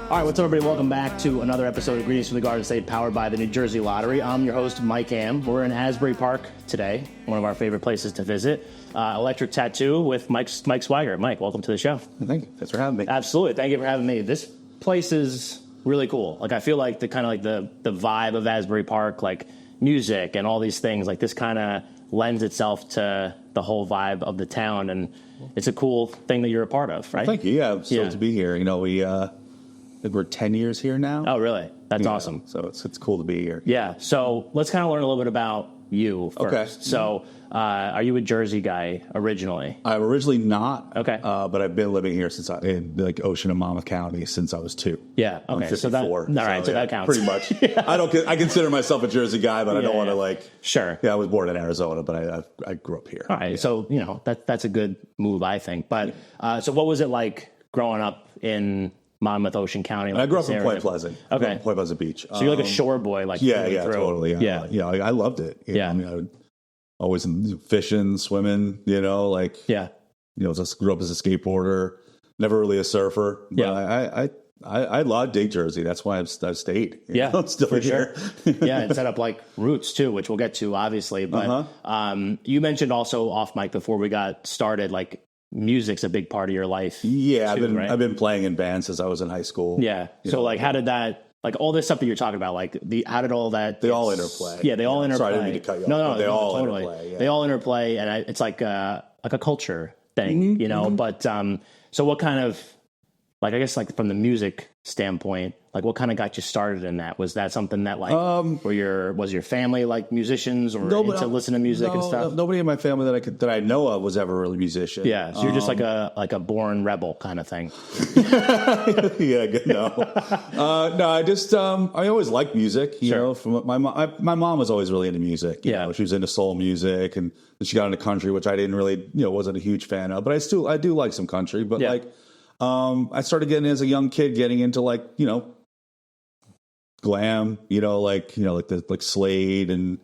All right, what's up, everybody? Welcome back to another episode of Greetings from the Garden State, powered by the New Jersey Lottery. I'm your host, Mike Am. We're in Asbury Park today, one of our favorite places to visit. Electric Tattoo with Mike Schweigert. Mike, welcome to the show. Thank you. Thanks for having me. Absolutely. Thank you for having me. This place is really cool. Like, I feel like the kind of like the vibe of Asbury Park, like music and all these things, like this kind of lends itself to the whole vibe of the town, and it's a cool thing that you're a part of, right? Well, thank you. Yeah, I'm stoked to be here. You know, we're 10 years here now. Oh, really? That's awesome. So it's cool to be here. Yeah. So let's kind of learn a little bit about you first. Okay. So are you a Jersey guy originally? I'm originally not. Okay. But I've been living here in like Ocean and Monmouth County since I was 2. Yeah. Okay. I'm 54. All right. So that counts. Pretty much. I consider myself a Jersey guy, but I don't want to like. Sure. Yeah, I was born in Arizona, but I grew up here. All right. Yeah. So that's a good move, I think. But so what was it like growing up in Monmouth, Ocean County? Like I grew up in Point Pleasant. Okay. Point Pleasant Beach. So you're like a shore boy, like totally. Yeah. Yeah, I loved it. Yeah. I mean, I would always fishing, swimming. Just grew up as a skateboarder. Never really a surfer. But I love dig Jersey. That's why I've stayed. I'm still here. Sure. Yeah, and set up like roots too, which we'll get to obviously. But you mentioned also off mic before we got started, like music's a big part of your life. Yeah, too, I've been playing in bands since I was in high school. Yeah. So like, how did that, like all this stuff that you're talking about, like how did all that? They all interplay. Yeah, they all interplay. Sorry, I didn't mean to cut you off. No, they all totally. Interplay. Yeah. They all interplay, and it's like a culture thing, But so what kind of, like, I guess like from the music standpoint, like what kind of got you started in that? Was that something that like was your family like musicians or into listening to music and stuff? Nobody in my family that I know of was ever really a musician. Yeah, so you're just like a born rebel kind of thing. Yeah, no, I just I always liked music. You know, from my mom was always really into music. You know, she was into soul music, and then she got into country, which I didn't really wasn't a huge fan of. But I do like some country. But like I started getting as a young kid getting into like glam, like like Slade and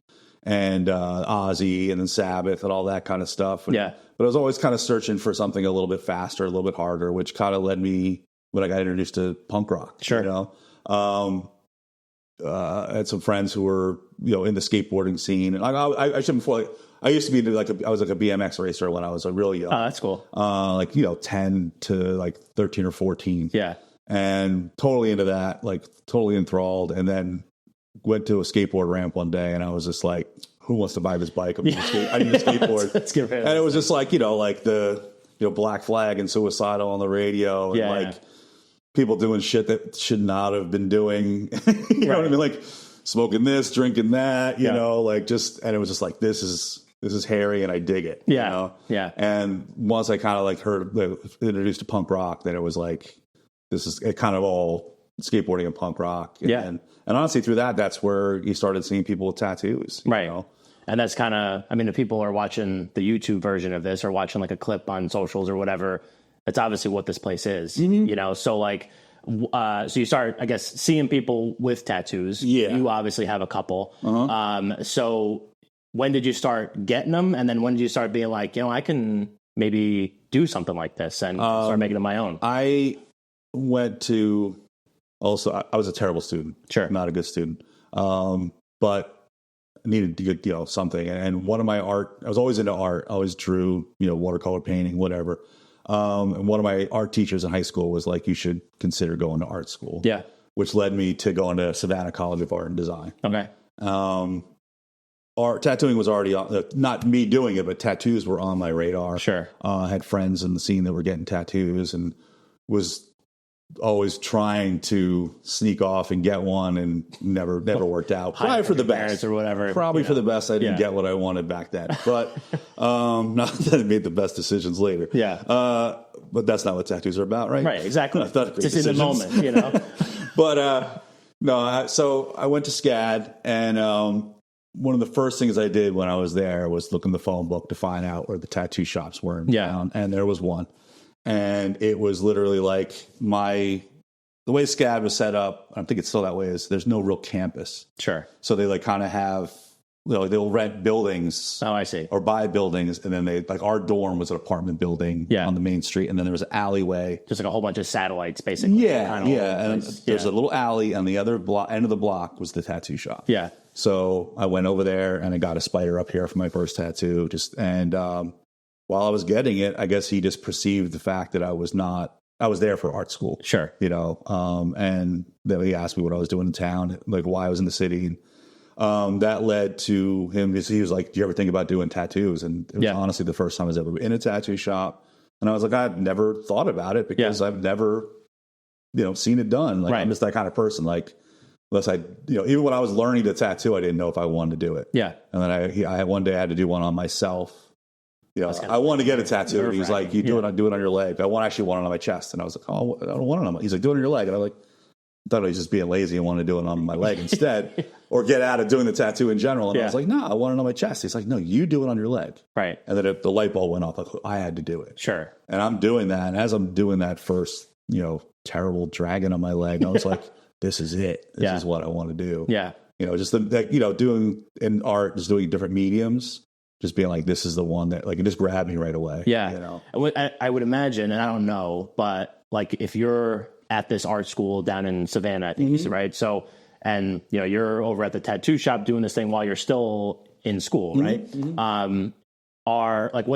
Ozzy and then Sabbath and all that kind of stuff. But I was always kind of searching for something a little bit faster, a little bit harder, which kind of led me when I got introduced to punk rock. Sure. I had some friends who were in the skateboarding scene, and I should before. I used to be I was like a BMX racer when I was really young. Oh, that's cool. 10 to like 13 or 14. Yeah. And totally into that, like totally enthralled. And then went to a skateboard ramp one day, and I was just like, "Who wants to buy this bike? I need a skateboard." Let's get rid of and it was just like like the Black Flag and Suicidal on the radio, and people doing shit that should not have been doing. You know what I mean? Like smoking this, drinking that. And it was just like this is hairy, and I dig it. Yeah. And once I kind of like heard introduced to punk rock, then it was like, this is kind of all skateboarding and punk rock. And honestly, through that's where you started seeing people with tattoos. Right. And that's kind of, I mean, if people are watching the YouTube version of this or watching like a clip on socials or whatever, that's obviously what this place is, So like, so you start, I guess, seeing people with tattoos. Yeah. You obviously have a couple. So when did you start getting them? And then when did you start being like, I can maybe do something like this and start making it my own? I went to, I was a terrible student. Sure. Not a good student. But I needed to get, something. And one of my I was always into art. I always drew, watercolor painting, whatever. And one of my art teachers in high school was like, you should consider going to art school. Yeah. Which led me to going to Savannah College of Art and Design. Okay. Tattooing was already on, not me doing it, but tattoos were on my radar. Sure. I had friends in the scene that were getting tattoos and was always trying to sneak off and get one, and never worked out. Probably for the best or whatever. Probably for the best. I didn't get what I wanted back then, but not that I made the best decisions later. Yeah. But that's not what tattoos are about, right? Right. Exactly. Not great just decisions. In the moment, But no. So I went to SCAD, and one of the first things I did when I was there was look in the phone book to find out where the tattoo shops were in town, and there was one. And it was literally like the way SCAD was set up, I think it's still that way, is there's no real campus. Sure. So they like kind of have they'll rent buildings. Oh, I see. Or buy buildings, and then they like our dorm was an apartment building on the main street, and then there was an alleyway, just like a whole bunch of satellites, basically. Yeah, and there's a little alley, and the other end of the block was the tattoo shop. Yeah. So I went over there, and I got a spider up here for my first tattoo. While I was getting it, I guess he just perceived the fact that I was there for art school. Sure. And then he asked me what I was doing in town, like why I was in the city. That led to him. He was like, "Do you ever think about doing tattoos?" And it was honestly the first time I was ever in a tattoo shop. And I was like, I've never thought about it because I've never, seen it done. Like I'm just that kind of person. Like unless even when I was learning to tattoo, I didn't know if I wanted to do it. Yeah. And then I one day I had to do one on myself. I wanted to get a tattoo. And he was like, "You do it on your leg." I actually want it on my chest. And I was like, "Oh, I don't want it on my." He's like, "Do it on your leg." And I was like, thought he was just being lazy and wanted to do it on my leg instead, or get out of doing the tattoo in general. And I was like, "No, I want it on my chest." He's like, "No, you do it on your leg." Right. And then the light bulb went off. Like, I had to do it. Sure. And I'm doing that. And as I'm doing that first, terrible dragon on my leg, I was like, "This is it. This is what I want to do." Yeah. Just doing in art, just doing different mediums. Just being like, this is the one that, like, it just grabbed me right away. Yeah. I would imagine, and I don't know, but like if you're at this art school down in Savannah, I think you said, right? So, and you're over at the tattoo shop doing this thing while you're still in school, right? Are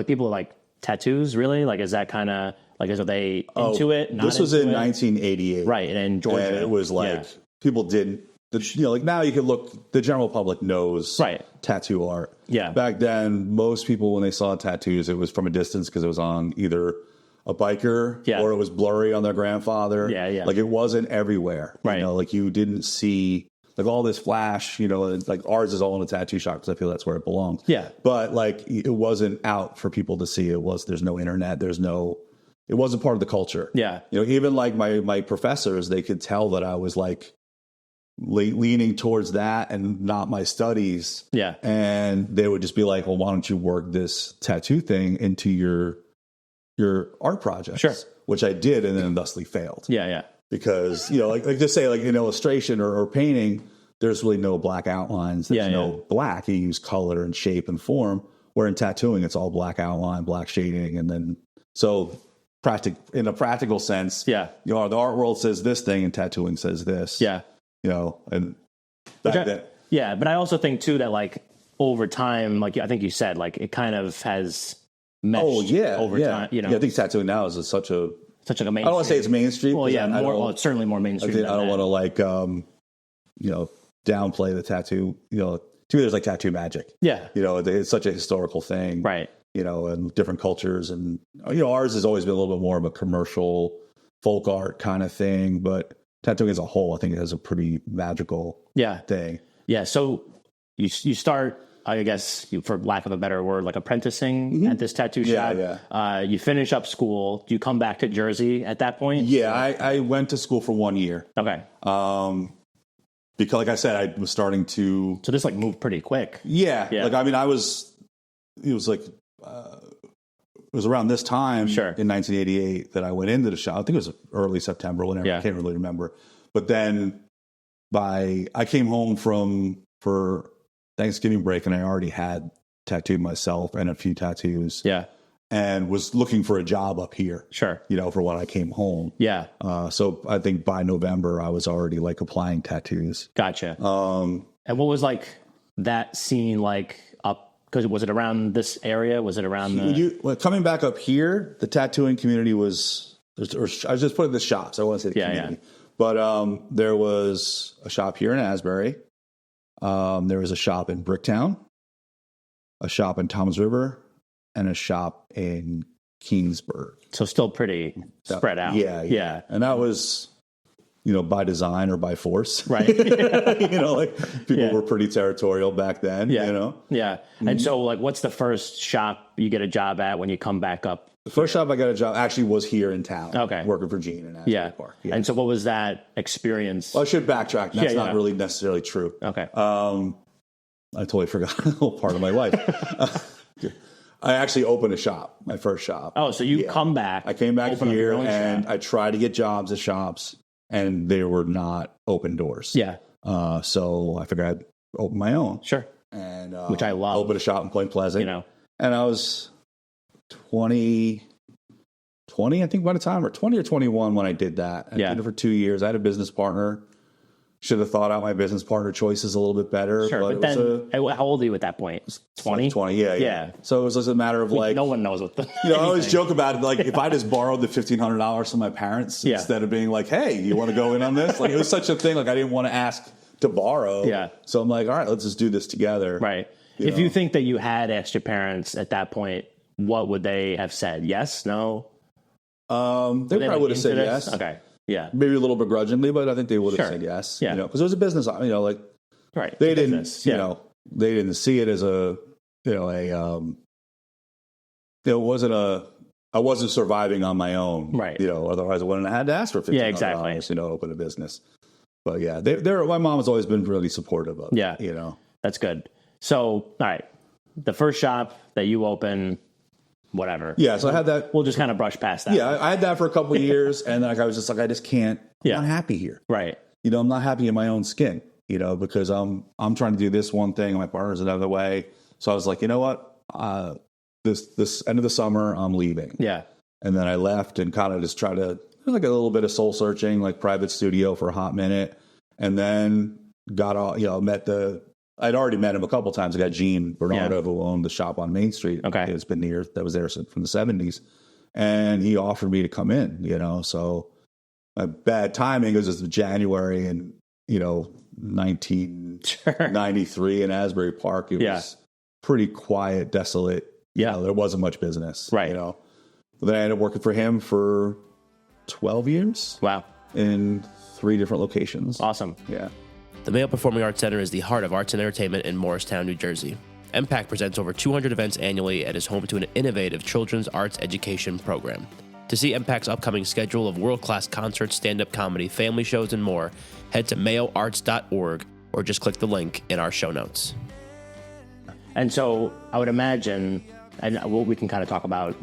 people like tattoos really? Like, is that kind of like, are they into it? Not this was in 1988. Right. And in Georgia. And it was like, people didn't. Like now you can look, the general public knows tattoo art. Yeah. Back then, most people, when they saw tattoos, it was from a distance because it was on either a biker or it was blurry on their grandfather. Yeah, yeah. Like it wasn't everywhere. Right. Like you didn't see like all this flash, like ours is all in a tattoo shop because I feel that's where it belongs. Yeah. But like it wasn't out for people to see. There's no internet. It wasn't part of the culture. Yeah. Even like my professors, they could tell that I was like, leaning towards that and not my studies. Yeah. And they would just be like, well, why don't you work this tattoo thing into your art projects? Sure. Which I did, and then thusly failed. Yeah, yeah. Because, like just say like in illustration or painting, there's really no black outlines. There's no black. You use color and shape and form. Where in tattooing, it's all black outline, black shading. And then, so in a practical sense, the art world says this thing and tattooing says this. Yeah. And but I also think too that like over time, like I think you said, like it kind of has meshed over time. I think tattooing now is such a mainstream. I don't want to say it's mainstream. Well, it's certainly more mainstream. I don't want to like downplay the tattoo. To me, there's like tattoo magic. Yeah, it's such a historical thing, right? And different cultures, and ours has always been a little bit more of a commercial folk art kind of thing, but tattooing as a whole, I think it has a pretty magical thing. Yeah. So you start, I guess, for lack of a better word, like apprenticing at this tattoo shop. Yeah. You finish up school. Do you come back to Jersey at that point? Yeah, I went to school for 1 year. Okay. Because like I said, I was starting to... So this like moved pretty quick. Yeah. Like, I mean, it was around this time in 1988 that I went into the shop. I think it was early September, whenever. I can't really remember. But then I came home for Thanksgiving break, and I already had tattooed myself and a few tattoos. Yeah. And was looking for a job up here. Sure. For when I came home. Yeah. So I think by November I was already like applying tattoos. Gotcha. And what was like that scene like up? Because was it around this area? Was it around coming back up here? The tattooing community was. I was just putting the shops. I want to say the community, but there was a shop here in Asbury. There was a shop in Bricktown, a shop in Toms River, and a shop in Keensburg. So still pretty spread out. Yeah. And that was, by design or by force. Right. Like people were pretty territorial back then, Yeah. Mm-hmm. And so like, what's the first shop you get a job at when you come back up? The first shop I got a job actually was here in town. Okay. Working for Gene in Asbury Park. Yeah. And so what was that experience? Well, I should backtrack. That's not really necessarily true. Okay. I totally forgot a whole part of my life. I actually opened a shop, my first shop. Oh, so you come back. I came back here and I tried to get jobs at shops, and they were not open doors. Yeah. So I figured open my own. Sure. And which I love. Opened a shop in Point Pleasant. You know. And I was 20, I think by the time, or 20 or 21 when I did that. I did it for 2 years. I had a business partner. Should have thought out my business partner choices a little bit better. Sure, but then how old are you at that point? 20? 20, yeah. So it was just a matter of like... No one knows what the... I always joke about it. Like, if I just borrowed the $1,500 from my parents instead of being like, hey, you want to go in on this? Like, it was such a thing. Like, I didn't want to ask to borrow. Yeah. So I'm like, all right, let's just do this together. Right. If you think that you had asked your parents at that point, what would they have said? Yes? No? They probably would have said yes. Okay. Yeah. Maybe a little begrudgingly, but I think they would have said yes. Yeah. Because it was a business, like... Right. They didn't, they didn't see it as it I wasn't surviving on my own. Right. Otherwise I wouldn't have had to ask for $1,500, exactly. To open a business. But yeah, my mom has always been really supportive of it. That's good. So, all right. The first shop that you open, whatever. Yeah, so I had that. We'll just kind of brush past that. Yeah, I had that for a couple of years, and then I was just like, I just can't. I'm not happy here. Right. I'm not happy in my own skin. Because I'm trying to do this one thing, and my partner's another way. So I was like, you know what? This end of the summer, I'm leaving. Yeah. And then I left and kind of just tried to like a little bit of soul searching, like private studio for a hot minute, and then got all I'd already met him a couple times. I got Gene Bernardo, who owned the shop on Main Street. Okay. It's been that was there from the 70s. And he offered me to come in, So my bad timing was just January and, 1993 in Asbury Park. It was pretty quiet, desolate. Yeah. There wasn't much business. Right. But then I ended up working for him for 12 years. Wow. In 3 different locations. Awesome. Yeah. The Mayo Performing Arts Center is the heart of arts and entertainment in Morristown, New Jersey. MPAC presents over 200 events annually and is home to an innovative children's arts education program. To see MPAC's upcoming schedule of world-class concerts, stand-up comedy, family shows, and more, head to mayoarts.org or just click the link in our show notes. And so I would imagine, and we can kind of talk about,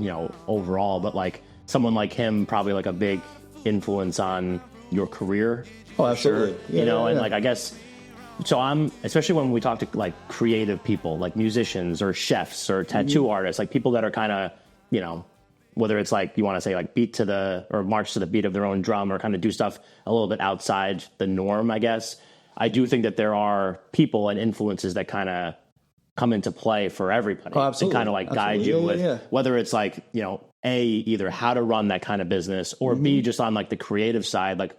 overall, but like someone like him, probably like a big influence on your career. Oh, absolutely. Sure. And like, I guess, so especially when we talk to like creative people, like musicians or chefs or tattoo artists, like people that are kind of, whether it's like, you want to say like march to the beat of their own drum or kind of do stuff a little bit outside the norm, I guess. I do think that there are people and influences that kind of come into play for everybody. Oh, absolutely. And kind of like guide you with whether it's like, A, either how to run that kind of business, or B, just on like the creative side, like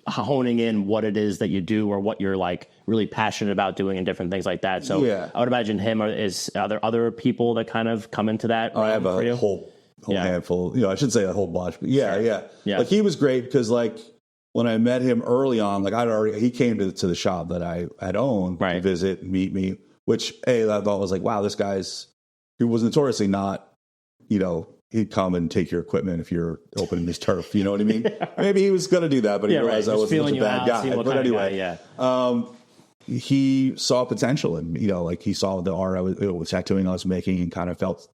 honing in what it is that you do or what you're like really passionate about doing and different things like that. So I would imagine him are there other people that kind of come into that? I have a whole handful, I should say a whole bunch, but yeah. Like he was great because like when I met him early on, like he came to the shop that I had owned to visit and meet me, which I thought was like, wow, this he was notoriously not, he'd come and take your equipment if you're opening his turf. You know what I mean? Maybe he was going to do that, but he realized I wasn't such a bad guy. But anyway, he saw potential in me, like he saw the art with tattooing I was making and kind of felt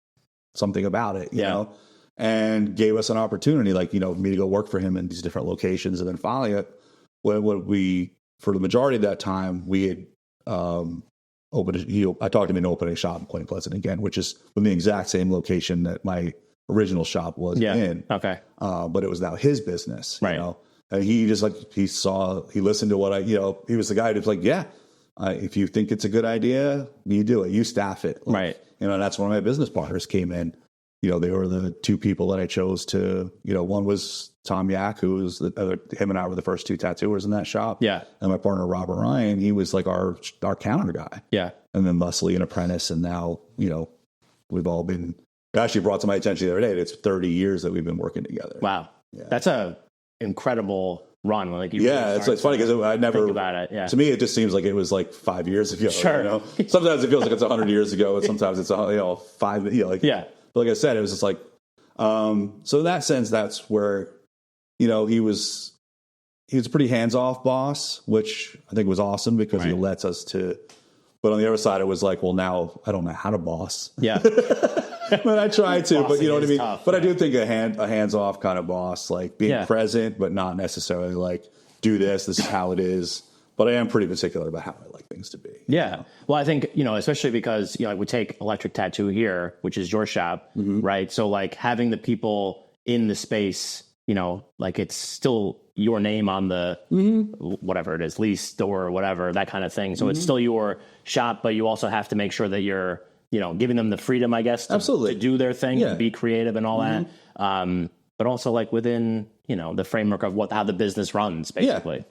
something about it, you know, and gave us an opportunity, like, me to go work for him in these different locations. And then finally, for the majority of that time, we had I talked him into opening a shop in Point Pleasant again, which is in the exact same location that my original shop was in. Okay. But it was now his business, and he just he listened to what he was the guy who's like, if you think it's a good idea, you do it, you staff it. That's when my business partners came in. They were the 2 people that I chose to, one was Tom Yak, who was him and I were the first 2 tattooers in that shop. Yeah. And my partner, Robert Ryan, he was like our counter guy. Yeah. And then Leslie, an apprentice. And now, we've all been, it actually brought to my attention the other day, it's 30 years that we've been working together. Wow. Yeah. That's a incredible run. Like it's funny because I never think about it. Yeah. To me, it just seems like it was like 5 years ago. Sure. Sometimes it feels like it's 100 years ago, and sometimes it's 5. But like I said, it was just like, so in that sense, that's where, he was a pretty hands-off boss, which I think was awesome because he lets us but on the other side, it was like, well, now I don't know how to boss. Yeah. But I try to, but you know what I mean? Tough, but I do think a hands-off kind of boss, like being present, but not necessarily like, do this is how it is. But I am pretty particular about how I like things to be. Yeah. Well, I think, especially because, like we take Electric Tattoo here, which is your shop, right? So like having the people in the space, like it's still your name on the whatever it is, lease or whatever, that kind of thing. So it's still your shop, but you also have to make sure that you're, giving them the freedom, I guess, to do their thing, to be creative and all that. But also like within, the framework of how the business runs, basically.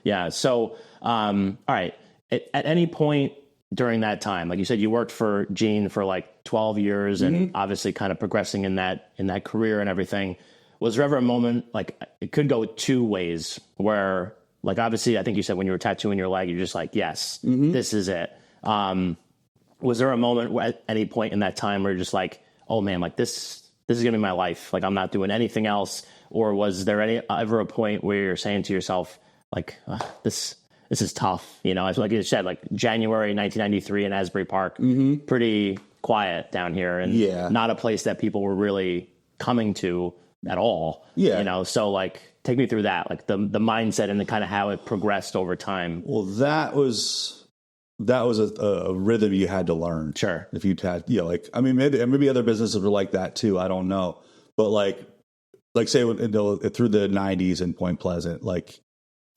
Yeah. So, all right. At any point during that time, like you said, you worked for Gene for like 12 years and obviously kind of progressing in that career and everything. Was there ever a moment, like it could go two ways where, like, obviously I think you said when you were tattooing your leg, you're just like, yes, this is it. Was there a moment at any point in that time where you're just like, oh man, like this is going to be my life. Like I'm not doing anything else. Or was there ever a point where you're saying to yourself, like, this is tough, like you said, like January 1993 in Asbury Park, pretty quiet down here and not a place that people were really coming to at all. So like take me through that, like the mindset and the kind of how it progressed over time. Well, that was a rhythm you had to learn. Sure. If you had, maybe other businesses were like that too. I don't know. But like say through the 90s in Point Pleasant, like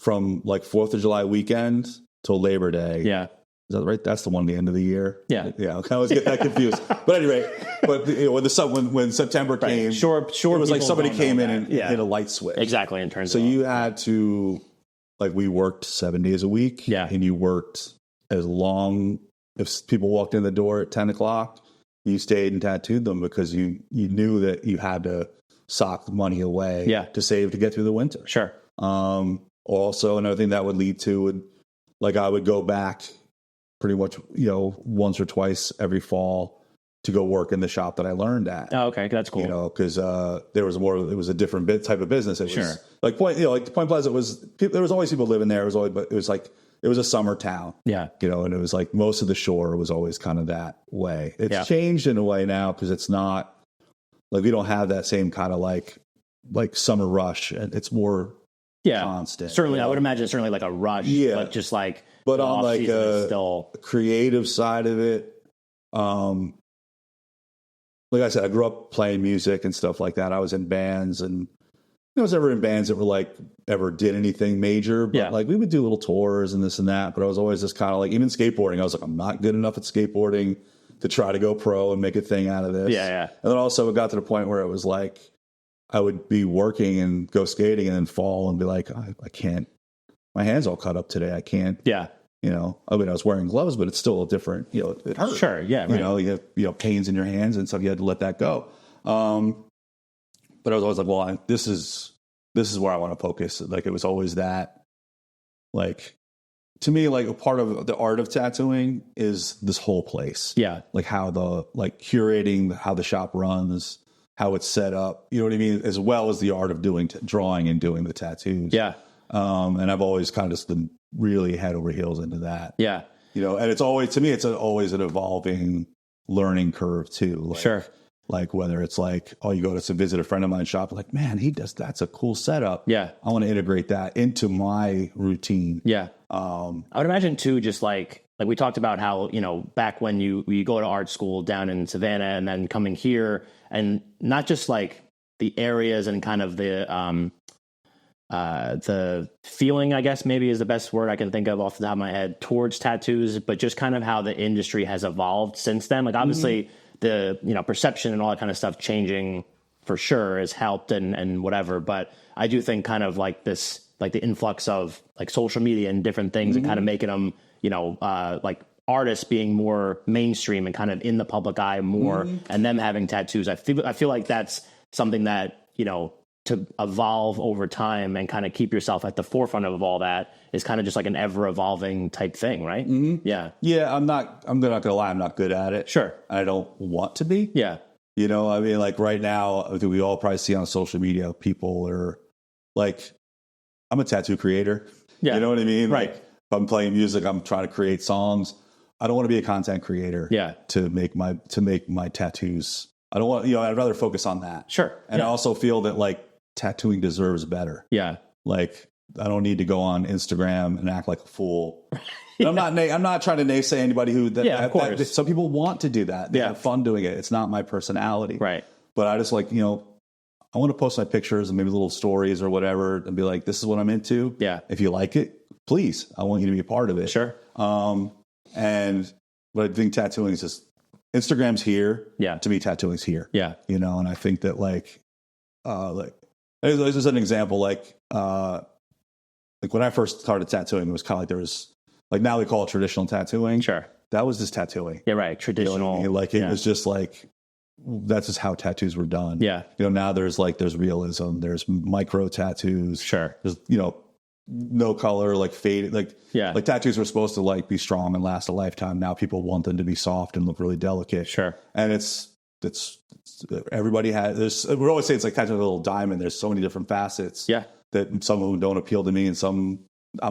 from like 4th of July weekend till Labor Day. Yeah. Is that right? That's the one at the end of the year. Yeah. Yeah. I always get that confused. But anyway, when September came, sure. It was like somebody came in and hit a light switch. Exactly. In terms so you had to, like, we worked 7 days a week. Yeah. And you worked as long, if people walked in the door at 10 o'clock, you stayed and tattooed them because you knew that you had to sock the money away to save to get through the winter. Sure. Also, another thing that would lead to I would go back pretty much, once or twice every fall to go work in the shop that I learned at. Oh, okay. That's cool. Because it was a different type of business. It was like Point Pleasant there was always people living there. It was a summer town. Yeah. And it was like most of the shore was always kind of that way. It's changed in a way now because it's not like we don't have that same kind of like summer rush, and it's more constant. Certainly, I would imagine certainly like a rush, but just like but on like a creative side of it, like I said, I grew up playing music and stuff like that. I was in bands, and I was never in bands that were like ever did anything major, but like we would do little tours and this and that. But I was always just kind of like, even skateboarding, I was like, I'm not good enough at skateboarding to try to go pro and make a thing out of this. Yeah. And then also it got to the point where it was like, I would be working and go skating and then fall and be like, I can't, my hand's all cut up today. I can't. Yeah. I was wearing gloves, but it's still a different, it hurt. Sure. Yeah. Right. You have pains in your hands and stuff. You had to let that go. But I was always like, well, this is where I want to focus. Like, it was always that, like, to me, like, a part of the art of tattooing is this whole place. Yeah. Like curating how the shop runs, how it's set up, you know what I mean? As well as the art of doing drawing and doing the tattoos. Yeah. And I've always kind of just been really head over heels into that. Yeah. And it's always, to me, it's always an evolving learning curve too. Like, sure. Like whether it's like, you go to visit a friend of mine's shop, like, man, that's a cool setup. Yeah. I want to integrate that into my routine. Yeah. I would imagine too, just like we talked about how, back when you go to art school down in Savannah and then coming here, and not just like the areas and kind of the feeling, I guess maybe is the best word I can think of off the top of my head towards tattoos, but just kind of how the industry has evolved since then. Like obviously the, perception and all that kind of stuff changing for sure has helped and whatever. But I do think kind of like this, like the influx of like social media and different things and kind of making them, like artists being more mainstream and kind of in the public eye more and them having tattoos. I feel like that's something that, to evolve over time and kind of keep yourself at the forefront of all that is kind of just like an ever evolving type thing, right? Yeah. Yeah. I'm not gonna lie. I'm not good at it. Sure. I don't want to be. Yeah. I mean, like right now, I think we all probably see on social media, people are like, I'm a tattoo creator. Yeah. You know what I mean? Right. Like, if I'm playing music, I'm trying to create songs. I don't want to be a content creator. Yeah. To make my tattoos. I don't want, I'd rather focus on that. Sure. And I also feel that like tattooing deserves better. Yeah. Like I don't need to go on Instagram and act like a fool. I'm not trying to naysay anybody who of course. Some people want to do that. They have fun doing it. It's not my personality. Right. But I just like, I want to post my pictures and maybe little stories or whatever and be like, this is what I'm into. Yeah. If you like it, please, I want you to be a part of it. Sure. But I think tattooing is just, Instagram's here. Yeah. To me, tattooing's here. Yeah. And I think that this is an example, like when I first started tattooing, it was kind of like there was, like now we call it traditional tattooing. Sure. That was just tattooing. Yeah, right. Traditional. It was just like, that's just how tattoos were done. Yeah. Now there's realism, there's micro tattoos. Sure. There's, no color, like faded, like tattoos were supposed to like be strong and last a lifetime. Now people want them to be soft and look really delicate. Sure. And it's everybody has, we always say it's like tattooing a little diamond. There's so many different facets. Yeah. That some of them don't appeal to me and some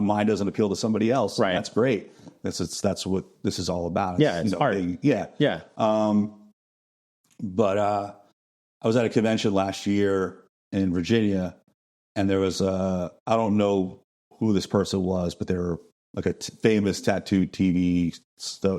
mine doesn't appeal to somebody else. Right. That's great. That's what this is all about. It's art. Yeah. But I was at a convention last year in Virginia, and there was I don't know who this person was, but they were like a famous tattoo TV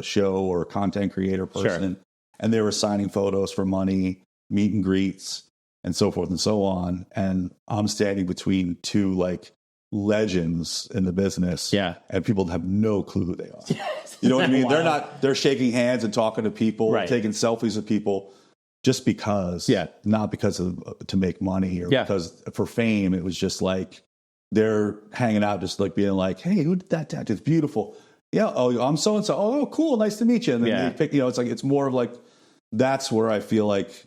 show or content creator person. Sure. And they were signing photos for money, meet and greets, and so forth and so on. And I'm standing between two like legends in the business. Yeah. And people have no clue who they are. You know what I mean? Wow. They're shaking hands and talking to people, right. taking selfies with people just because, not because to make money or because for fame. It was just like, they're hanging out, just like being like, hey, who did that tattoo? It's beautiful. Yeah. Oh, I'm so-and-so. Oh, cool. Nice to meet you. And then they pick, it's like, it's more of like, that's where I feel like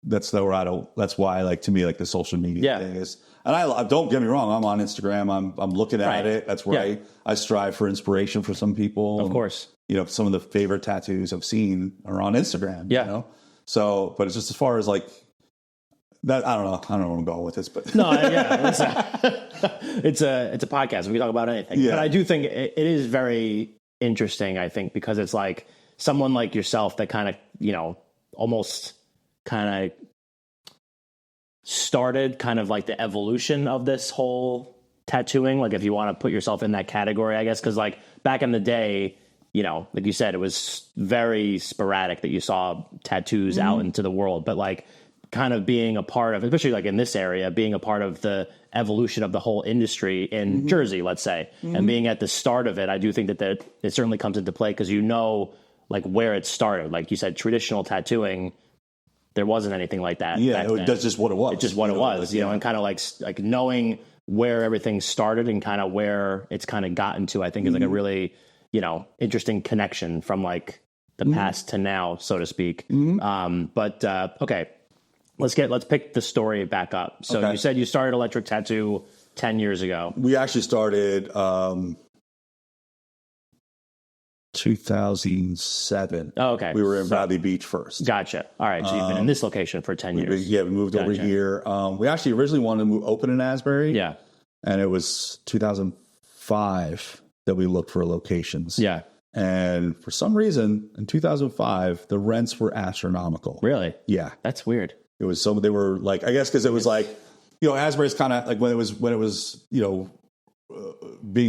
that's why like, to me, like the social media thing is, and I don't get me wrong. I'm on Instagram. I'm looking at it. That's where I strive for inspiration for some people. Of course. Some of the favorite tattoos I've seen are on Instagram. Yeah. So, but it's just as far as like that, I don't know where I'm going with this, but no, it's a podcast. We can talk about anything, but I do think it is very interesting. I think because it's like someone like yourself that kind of, almost kind of started kind of like the evolution of this whole tattooing. Like if you want to put yourself in that category, I guess, because like back in the day, like you said, it was very sporadic that you saw tattoos out into the world, but like kind of being a part of, especially like in this area, being a part of the evolution of the whole industry in Jersey, let's say, and being at the start of it, I do think that it certainly comes into play because like where it started. Like you said, traditional tattooing, there wasn't anything like that. Yeah, that's just what it was. It's just what it was, and kind of like knowing where everything started and kind of where it's kind of gotten to, I think is like a really, interesting connection from like the past to now, so to speak. Okay. Let's pick the story back up. So you said you started Electric Tattoo 10 years ago. We actually started 2007. Oh, okay. We were in Bradley Beach first. Gotcha. All right. So you've been in this location for 10 years. We moved over here. We actually originally wanted to open in Asbury. Yeah. And it was 2005 that we looked for locations. Yeah. And for some reason, in 2005, the rents were astronomical. Really? Yeah. That's weird. It was they were like, I guess because it was like, Asbury's kind of like when it was, being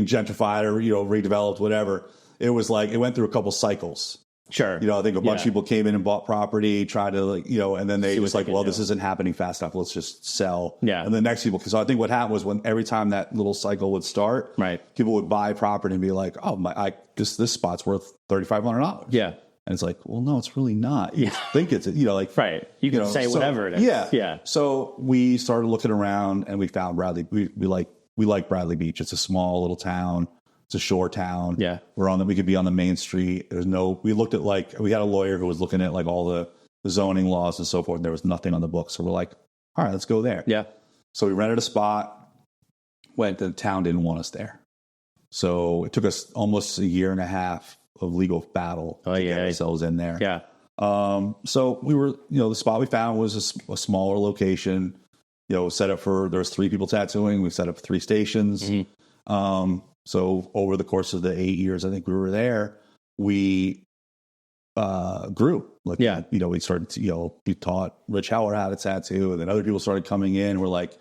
gentrified or, redeveloped, whatever. It was like, it went through a couple cycles. Sure. I think a bunch of people came in and bought property, tried to and then they was like, well, this isn't happening fast enough. Let's just sell. Yeah. And the next people, because I think what happened was when every time that little cycle would start, right, people would buy property and be like, oh, this spot's worth $3,500. Yeah. And it's like, well, no, it's really not. You think it's, right. You can say whatever it is. Yeah. Yeah. So we started looking around and we found Bradley. We like Bradley Beach. It's a small little town. It's a shore town. Yeah. We could be on the main street. We looked at we had a lawyer who was looking at like all the zoning laws and so forth. And there was nothing on the books. So we're like, all right, let's go there. Yeah. So we rented a spot, the town didn't want us there. So it took us almost a year and a half of legal battle to get ourselves in there. Yeah. So we were, the spot we found was a smaller location, set up there's 3 people tattooing. We set up 3 stations. Mm-hmm. So over the course of the 8 years, I think we were there, we grew. We started to, we taught Rich Howard how to tattoo, and then other people started coming in. We're like,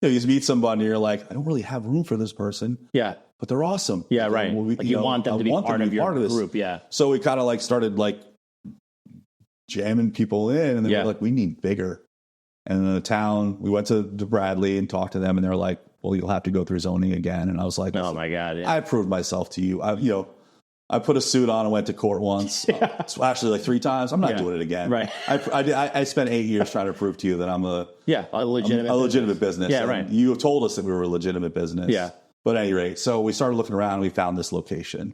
you just meet somebody and you're like, I don't really have room for this person. Yeah. But they're awesome. Yeah, right. You want them to be part of your group. Yeah. So we kind of like started like jamming people in, and they were like, we need bigger. And in the town, we went to Bradley and talked to them, and they're like, well, you'll have to go through zoning again. And I was like, oh my God. Yeah. I proved myself to you. I put a suit on and went to court once. Actually, like 3 times. I'm not doing it again. Right. I spent 8 years trying to prove to you that I'm a legitimate business. Yeah, right. You told us that we were a legitimate business. Yeah. But at any rate, so we started looking around and we found this location.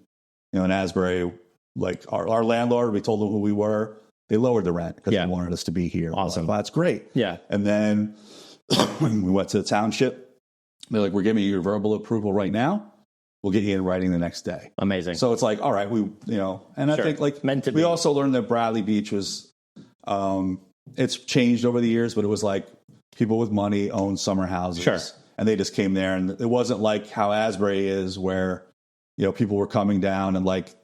In Asbury, like our landlord, we told them who we were. They lowered the rent because they wanted us to be here. Awesome. Like, well, that's great. Yeah. And then we went to the township. They're like, we're giving you your verbal approval right now. We'll get you in writing the next day. Amazing. So it's like, all right, and I think like we also learned that Bradley Beach was, it's changed over the years, but it was like people with money own summer houses. Sure. And they just came there, and it wasn't like how Asbury is, where people were coming down and like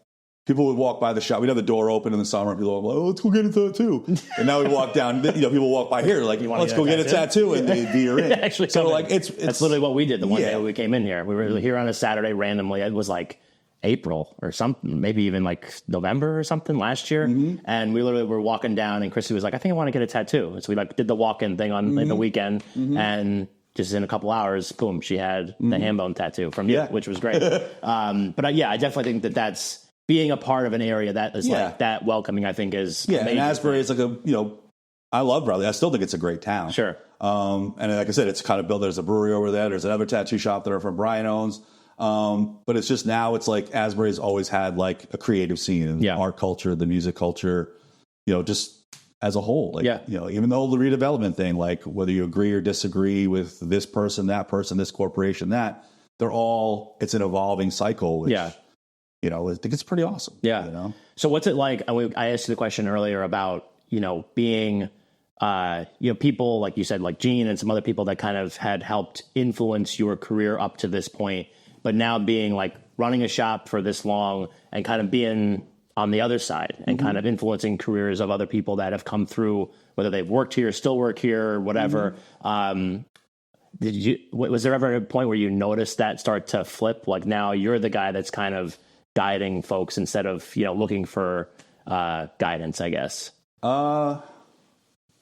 people would walk by the shop. We'd have the door open in the summer, and people would go, oh, let's go get a tattoo. And now we walk down, people walk by here like, let's go get a tattoo, and they'd be in. Actually, so like it's literally what we did the one day we came in here. We were here on a Saturday randomly. It was like April or something, maybe even like November or something last year. Mm-hmm. And we literally were walking down, and Chrissy was like, I think I want to get a tattoo. And so we like did the walk-in thing on the weekend, and just in a couple hours, boom, she had the ham bone tattoo from you, which was great. But I definitely think that's being a part of an area that is like that welcoming, I think is amazing. And Asbury is like I love Bradley. I still think it's a great town. Sure. And like I said, it's kind of built. There's a brewery over there. There's another tattoo shop that our friend Brian owns. But it's just now it's like Asbury's always had like a creative scene, art culture, the music culture, just as a whole, like, even the whole redevelopment thing, like whether you agree or disagree with this person, that person, this corporation, it's an evolving cycle. Which, I think it's pretty awesome. Yeah. So what's it like? I asked you the question earlier about, being, people like you said, like Gene and some other people that kind of had helped influence your career up to this point, but now being like running a shop for this long and kind of being on the other side and kind of influencing careers of other people that have come through, whether they've worked here, still work here, or whatever. Was there ever a point where you noticed that start to flip? Like now you're the guy that's kind of guiding folks instead of, looking for guidance, I guess. That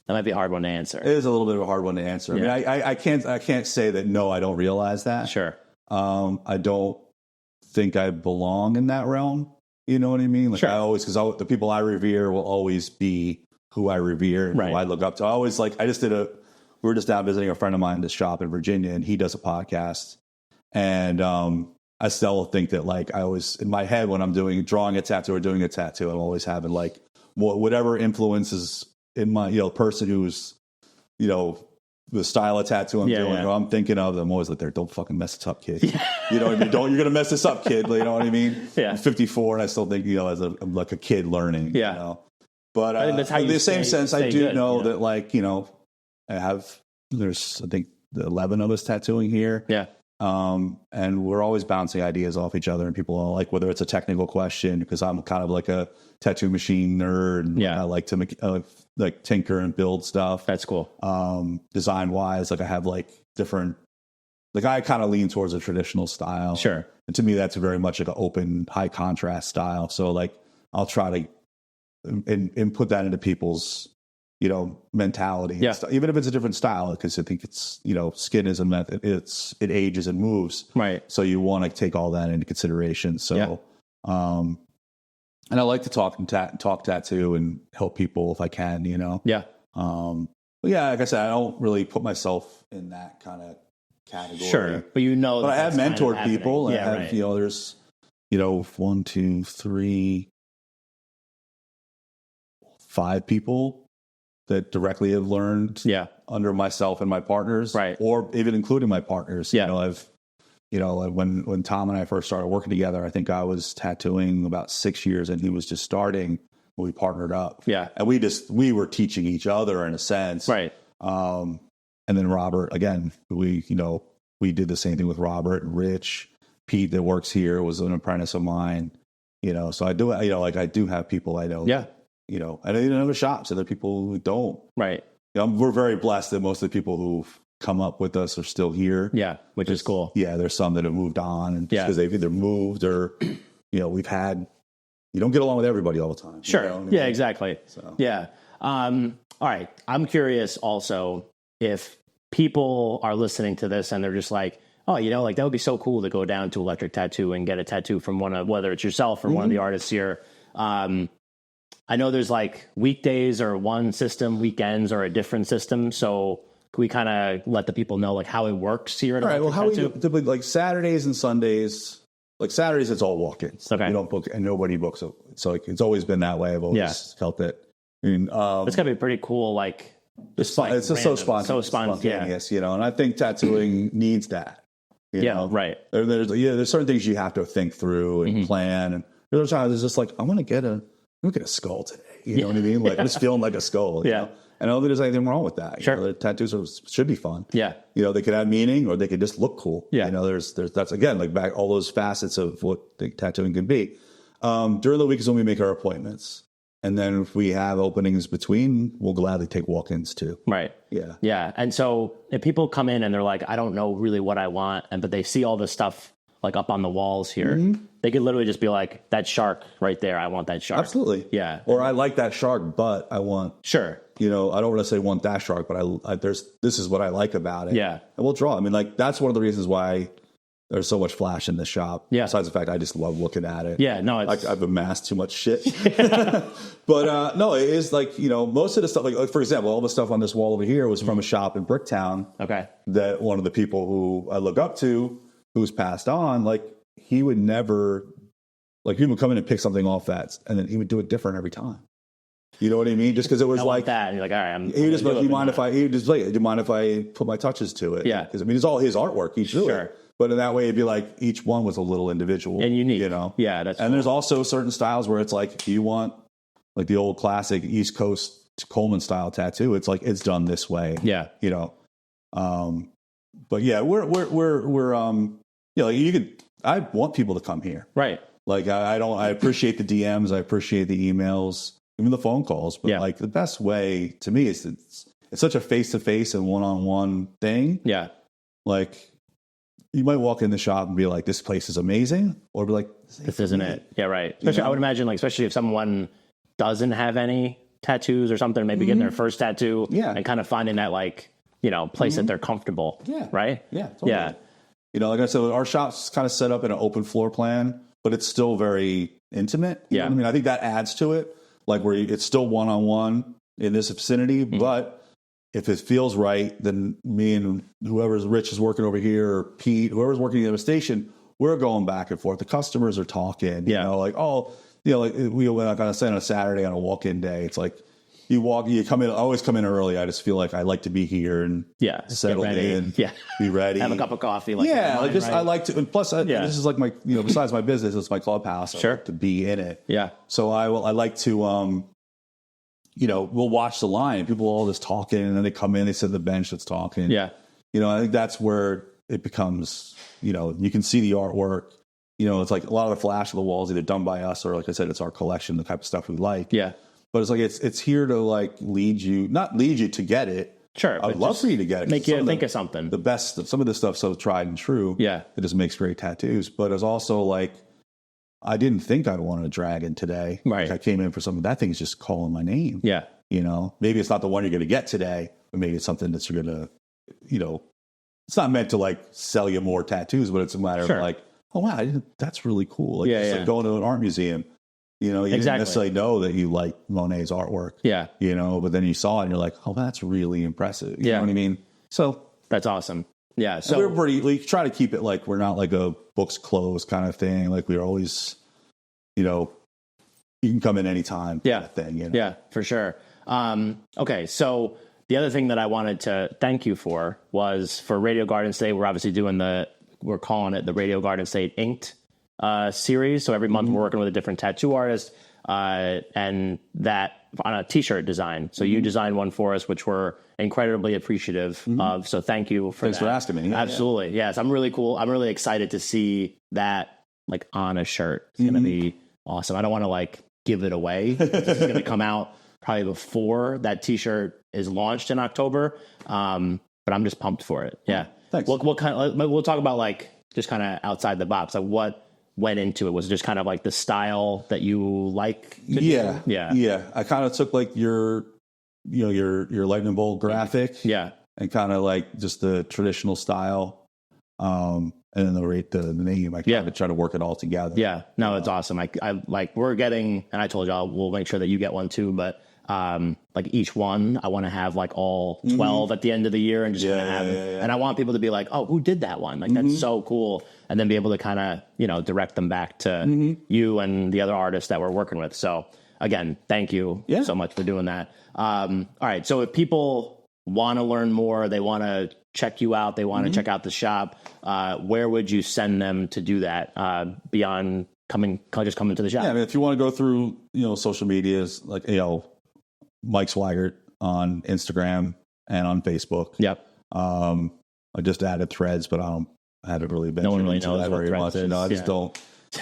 might be a hard one to answer. It is a little bit of a hard one to answer. Yeah. I mean, I can't say that, no, I don't realize that. Sure. I don't think I belong in that realm. You know what I mean? Like sure. Because the people I revere will always be who I revere and who I look up to. We were just down visiting a friend of mine in this shop in Virginia, and he does a podcast. And I still think that like I always, in my head, when I'm drawing a tattoo or doing a tattoo, I'm always having like whatever influences in my, person who's, the style of tattoo I'm doing, or I'm thinking of, I'm always like, don't fucking mess this up, kid. You know what I mean? You're going to mess this up, kid. You know what I mean? Yeah. I'm 54 and I still think, I'm like a kid learning, But I think that's how in the same sense, I do know that like, there's, I think 11 of us tattooing here. Yeah. And we're always bouncing ideas off each other, and people are like, whether it's a technical question, because I'm kind of like a tattoo machine nerd. And I like to like tinker and build stuff. That's cool. Design wise, like I have like different, like I kind of lean towards a traditional style. Sure. And to me, that's very much like an open, high contrast style. So like, I'll try to and put that into people's, mentality. Yeah. Even if it's a different style, because I think it's, skin is a method. It ages and moves. Right. So you want to take all that into consideration. So, and I like to talk tattoo and help people if I can, Yeah. But yeah, like I said, I don't really put myself in that kind of category. Sure. But but I have mentored people. And I have, there's, 1, 2, 3, 5 people that directly have learned under myself and my partners, right? Or even including my partners. Yeah. When Tom and I first started working together, I think I was tattooing about 6 years and he was just starting when we partnered up. Yeah. And we were teaching each other in a sense. Right. And then Robert, again, we did the same thing with Robert and Rich. Pete that works here was an apprentice of mine, so I do, I do have people I know. Yeah. And in other shops, other people who don't. Right. We're very blessed that most of the people who've come up with us are still here. Yeah, which is cool. Yeah, there's some that have moved on, and because they've either moved or, we've had. You don't get along with everybody all the time. Sure. You know what I mean? Yeah, exactly. So. Yeah. All right. I'm curious also if people are listening to this and they're just like, oh, like that would be so cool to go down to Electric Tattoo and get a tattoo from whether it's yourself or one of the artists here. I know there's like weekdays or one system, weekends or a different system. So can we kind of let the people know like how it works here at Electric Tattoo? How we typically like Saturdays and Sundays. Like Saturdays, it's all walk-ins. Okay. You don't book, and nobody books it. So like, it's always been that way. I've always felt it. I mean, it's gotta be pretty cool. Like it's just so spontaneous, And I think tattooing needs that. You know? Right. There's certain things you have to think through and plan. And there's times it's just like I'm gonna get a skull today. You know what I mean? Like I'm just feeling like a skull. You know? And I don't think there's anything wrong with that. Sure. The tattoos should be fun. Yeah. They could have meaning or they could just look cool. Yeah. There's that's again like back all those facets of what the tattooing can be. During the week is when we make our appointments. And then if we have openings between, we'll gladly take walk-ins too. Right. Yeah. Yeah. And so if people come in and they're like, I don't know really what I want, but they see all this stuff like up on the walls here, they could literally just be like, that shark right there, I want that shark. Absolutely. Yeah. Or I like that shark, but I want. Sure. I don't want to say want that shark, but this is what I like about it. Yeah. And we'll draw. I mean, like that's one of the reasons why there's so much flash in the shop. Yeah. Besides the fact I just love looking at it. Yeah. No, I've amassed too much shit. But no, it is like, most of the stuff, like for example, all the stuff on this wall over here was from a shop in Bricktown. Okay. That one of the people who I look up to, who's passed on, like he would never, like people would come in and pick something off that, and then he would do it different every time. You know what I mean? Just because it was like that, and you're like, all right, he would just like, do you mind if I put my touches to it? Yeah. Because I mean, it's all his artwork. He drew it. But in that way, it'd be like each one was a little individual and unique. Yeah, that's and cool. There's also certain styles where it's like if you want like the old classic East Coast Coleman style tattoo, it's like it's done this way. Yeah. But yeah, we're like you could. I want people to come here. Right. Like I appreciate the DMs. I appreciate the emails, even the phone calls. But like the best way to me is it's such a face-to-face and one-on-one thing. Yeah. Like you might walk in the shop and be like, this place is amazing. Or be like, this isn't it. Yeah, right. Especially, I would imagine, like, especially if someone doesn't have any tattoos or something, maybe getting their first tattoo and kind of finding that, like, place that they're comfortable. Yeah. Right? Yeah. Totally. Yeah. Like I said, our shop's kind of set up in an open floor plan, but it's still very intimate. You know what I mean? I think that adds to it. Like where it's still one-on-one in this vicinity, but if it feels right, then me and whoever's Rich is working over here or Pete, whoever's working at the station, we're going back and forth. The customers are talking, like, like we like on a Saturday on a walk-in day. It's like you come in, I always come in early. I just feel like I like to be here and settle in, be ready, have a cup of coffee. I like to, and plus this is like my, besides my business, it's my clubhouse. I like to be in it. Yeah. So I like to, we'll watch the line. People all just talking, and then they come in, they sit at the bench that's talking. Yeah. I think that's where it becomes, you can see the artwork. It's like a lot of the flash of the walls either done by us or, like I said, it's our collection, the type of stuff we like. Yeah. But it's like it's here to like not lead you to get it. Sure. I'd love for you to get it. Make you think of something. The best, some of this stuff's so tried and true. Yeah. It just makes great tattoos. But it's also like, I didn't think I'd want a dragon today. Right. Like I came in for something. That thing's just calling my name. Yeah. Maybe it's not the one you're going to get today, but maybe it's something that's going to, it's not meant to like sell you more tattoos, but it's a matter of like, oh wow, that's really cool. Like, it's like going to an art museum. You didn't necessarily know that you like Monet's artwork. Yeah. But then you saw it and you're like, oh, that's really impressive. You know what I mean? So that's awesome. Yeah. So we try to keep it like we're not like a books closed kind of thing. Like we're always, you can come in anytime. Yeah. Kind of thing. Yeah, for sure. Okay. So the other thing that I wanted to thank you for was for Radio Garden State. We're obviously we're calling it the Radio Garden State Inked series. So every month we're working with a different tattoo artist and that on a t-shirt design. So you designed one for us, which we're incredibly appreciative of. So thank you for Thanks for asking me. Absolutely. Yes. I'm really cool. I'm really excited to see that like on a shirt. It's going to be awesome. I don't want to like give it away. It's going to come out probably before that t-shirt is launched in October. but I'm just pumped for it. Yeah. Thanks. What kind of, we'll talk about like just kind of outside the box. Like what went into it? Was it just kind of like the style that you like? Yeah. I kind of took like your lightning bolt graphic. Yeah. And kind of like just the traditional style. And then the name. I kind of try to work it all together. Yeah. No, it's awesome. I like we're getting, and I told y'all we'll make sure that you get one too, but like each one, I want to have like all 12 at the end of the year and just kind of have it. And I want people to be like, oh, who did that one? Like, that's so cool. And then be able to kind of, direct them back to you and the other artists that we're working with. So again, thank you so much for doing that. All right. So if people want to learn more, they want to check you out, they want to check out the shop, where would you send them to do that beyond coming to the shop? Yeah. I mean, if you want to go through, social medias, like, Mike Schweigert on Instagram and on Facebook. Yep. I just added Threads, but I haven't really been. No one really knows that what very Threads much. is. I just don't.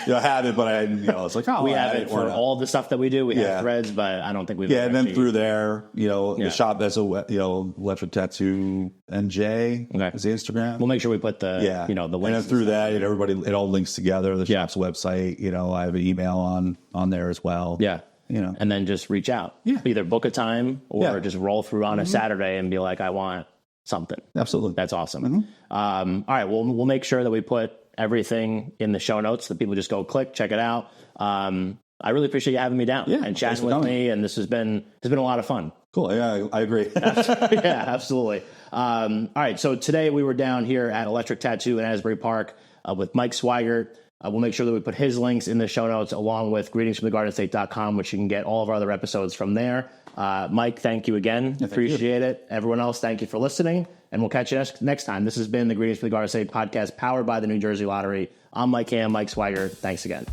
I have it, but I, it's like, oh, we have it for all the stuff that we do. We have Threads, but I don't think we've. Yeah, and then through there, the shop has Electric Tattoo NJ is the Instagram. We'll make sure we put the the links. And then through that, it all links together. The shop's website. I have an email on there as well. Yeah. And then just reach out. Yeah. Either book a time or just roll through on a Saturday and be like, I want something. Absolutely. That's awesome. All right. Well, we'll make sure that we put everything in the show notes so that people just go click, check it out. I really appreciate you having me down and chatting with me. And this has been a lot of fun. Cool. Yeah, I agree. Yeah, absolutely. All right. So today we were down here at Electric Tattoo in Asbury Park with Mike Schweigert. We'll make sure that we put his links in the show notes along with greetingsfromthegardenestate.com, which you can get all of our other episodes from there. Mike, thank you again. Appreciate it. Everyone else, thank you for listening. And we'll catch you next time. This has been the Greetings from the Garden State podcast powered by the New Jersey Lottery. I'm Mike Ham, Mike Schweigert. Thanks again.